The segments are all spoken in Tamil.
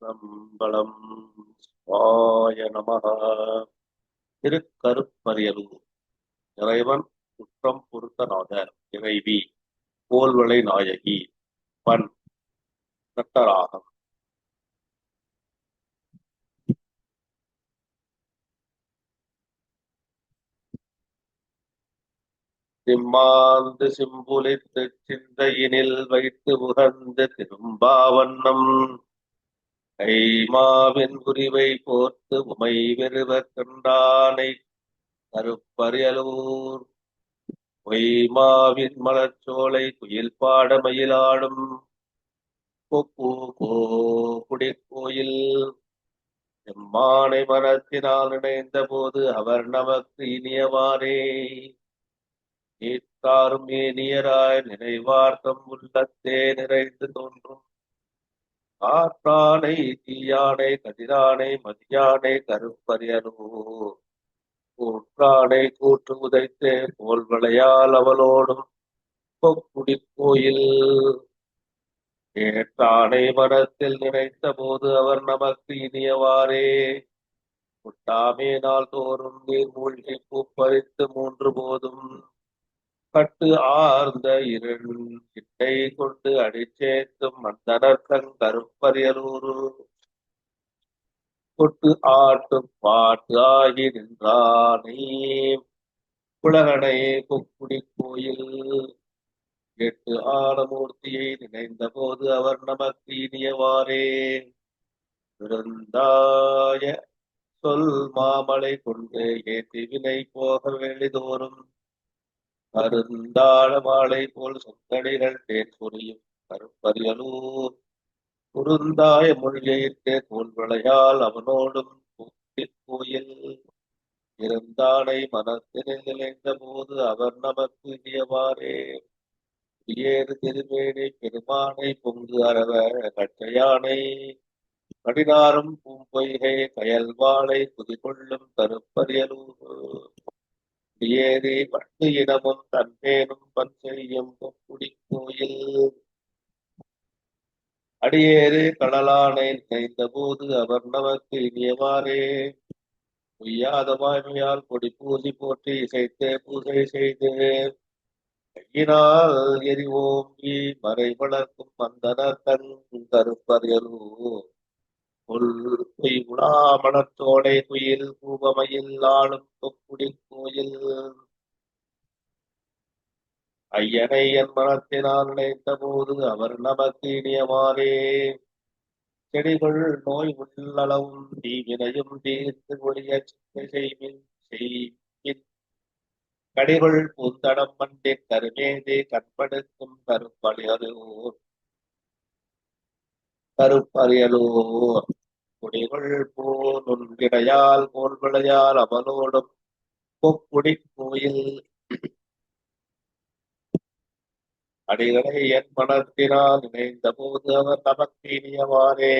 நம்பலம் சிவாய நமः. திருக்கருப்பரியலூர். இறைவன் குற்றம் பொறுத்த நாதர். இறைவி கோல்வளை நாயகி. பண் நட்டராகம். சிம்மாந்து சிம்புலித்து சிந்தையினில் வைத்து உகந்து திரும்பாவண்ணம் கைமாவின் குறிவை போர்த்து உமை வெறுவ கண்டானை கருப்பரியலூர் பொய்மாவின் மலர்ச்சோலை குயில் பாட மயிலாடும் குடிக்கோயில் எம்மானை மனத்தினால் இணைந்த போது அவர் நமக்கு இனியவாறே நீத்தாரும் இனியராய் நினைவார்த்தம் உள்ளத்தே நிறைந்து தோன்றும் காற்றானை தீயானை கதிரானை மதியானை கருப்பரியலூர் கூற்றானை கூற்று உதைத்தே கோல்வளையால் அவளோடும் குடிக்கோயில் ஏற்றானை மனத்தில் நினைத்த போது அவர் நமக்கு இனியவாறே குட்டாமே நாள் தோறும் நீர் மூழ்கி பூப்பறித்து மூன்று போதும் கட்டு ஆர்ந்த இருட்டை கொண்டு அடிச்சேத்தும் மந்தனர்கண் கருப்பரியலூரு கொட்டு ஆட்டு பாட்டு ஆகி நின்றானே குலகனை கொக்குடி கோயில் எட்டு ஆனமூர்த்தியை நினைந்த போது அவர் நமக்கு இனியவாறே விருந்தாய சொல் மாமலை கொண்டு ஏத்தி வினை போக வெளிதோறும் அருந்தாழ மாலை போல் சொந்தடிகள் தேன் சொரியும் கருப்பரியலூர் குறுந்தாய மொழியிட்டே கோல்வளையால் அவனோடும் கோயில் இருந்தானை மனத்தினில் நிலைந்த போது அவர் நமக்கு இனியவாறே ஏறு திருமேனி பெருமானை பொங்கு அரவ கட்டையானை கடினாரும் பூம்பொய்கை கயல்வாளை குதிகொள்ளும் கருப்பரியலூர் ஏறி பட்டு இனமும் தன்பேனும் பன் செய்யும் குடிக்கோயில் அடியேறு கடலானை நினைந்த போது அவர் நமக்கு இனியவாறே பொய்யாத வாய்மையால் கொடி பூசி போற்றி இசைத்தே பூஜை செய்து கையினால் எரிவோங்கி மறை வளர்க்கும் மந்தனர் தன் கருப்பரியலூர் பொய் உலாமணத்தோடை குயில் பூபமையில் ஆளும் கொக்குடி கோயில் ஐயனை என் மனத்தினால் நினைத்த போது அவர் நமக்கு இனியவாறே செடிகள் நோய் உள்ளளவும் தீவினையும் தீர்த்து ஒழிய சிந்தை செய்மின் கடிகள் பூந்தடம் மண்டின் கருமேதே கற்படுத்தும் கருப்பரியலூர் குடிகள் பூநுண்கிடையால் கோல்விளையால் அவனோடும் கொக்குடி கோயில் அடிகளை என் மனத்தினால் நினைந்த போது அவர் நமக்கு இனியவாறே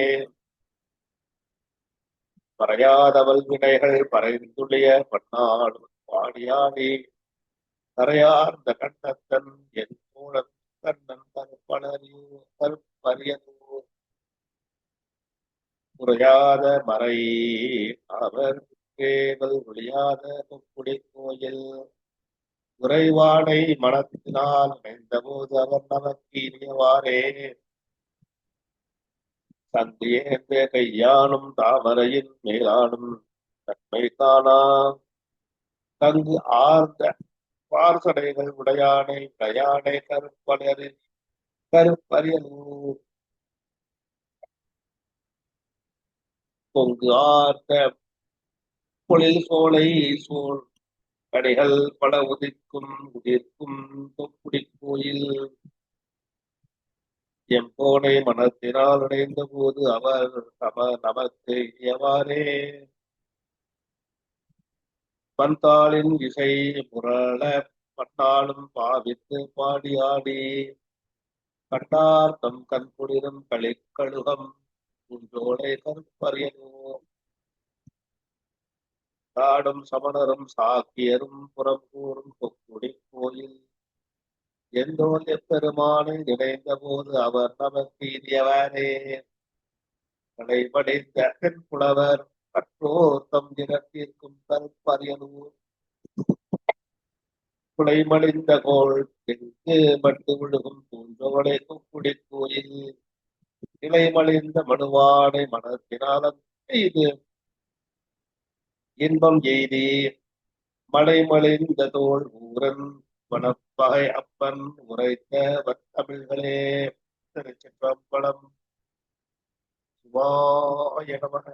பறையாதவள் வினைகள் பறைந்துளிய பண்ணாடும் பாடியாடி கரையார்ந்த கண்ணத்தன் என் மூலம் கண்ணன் கருப்பரியலூர் குறையாத மறை அவர் கேவல் ஒழியாத கொக்குடி கோயில் உறைவானை மனத்தினால் நினைந்த போது அவர் நமக்கு இனியவாறே சந்தியேந்த கையானும் தாமரையின் மேலானும் தன்மை காணா தங்கு ஆர்ந்த பார்சடைகள் உடையானை பிரயானை கருப்பரியலூர் பொங்கு ஆர்ந்த பொழில் சோலை சோழ் கடைகள் பல உதிர்க்கும் தொக்குடி கோயில் எம்போனை மனத்தினால் இணைந்த போது அவர் நமக்கு இனியவாறே பந்தாளின் இசை முரள பட்டாலும் பாவித்து பாடி ஆடி கண்டார் தம் கண்குளிரும் களிக்கழுகம் குஞ்சோலை கருப்பரியலூர் காடும் சமணரும் சாக்கியரும் புறம் கூறும் கொக்குடி கோயில் எந்தோல் எப்பெருமானை நினைந்த போது அவர் நமக்கு இனியவாறே களைவடைந்த புலவர் கற்றோர் தம் தினத்திற்கும் கருப்பறியலூர் குலைமடிந்த கோள் தெற்கு மட்டு விழுகும் தூன்றோலை குக்குடி கோயில் நிலைமலிந்த மடுவானை மனத்தினாலம் செய்து இன்பம் எய்தி மலைமலிந்த தோல் ஊரன் வனப்பகை அப்பன் உரைத்த வத்தமிழ்களே. திருச்சிற்றம்பலம். சிவாய நமக.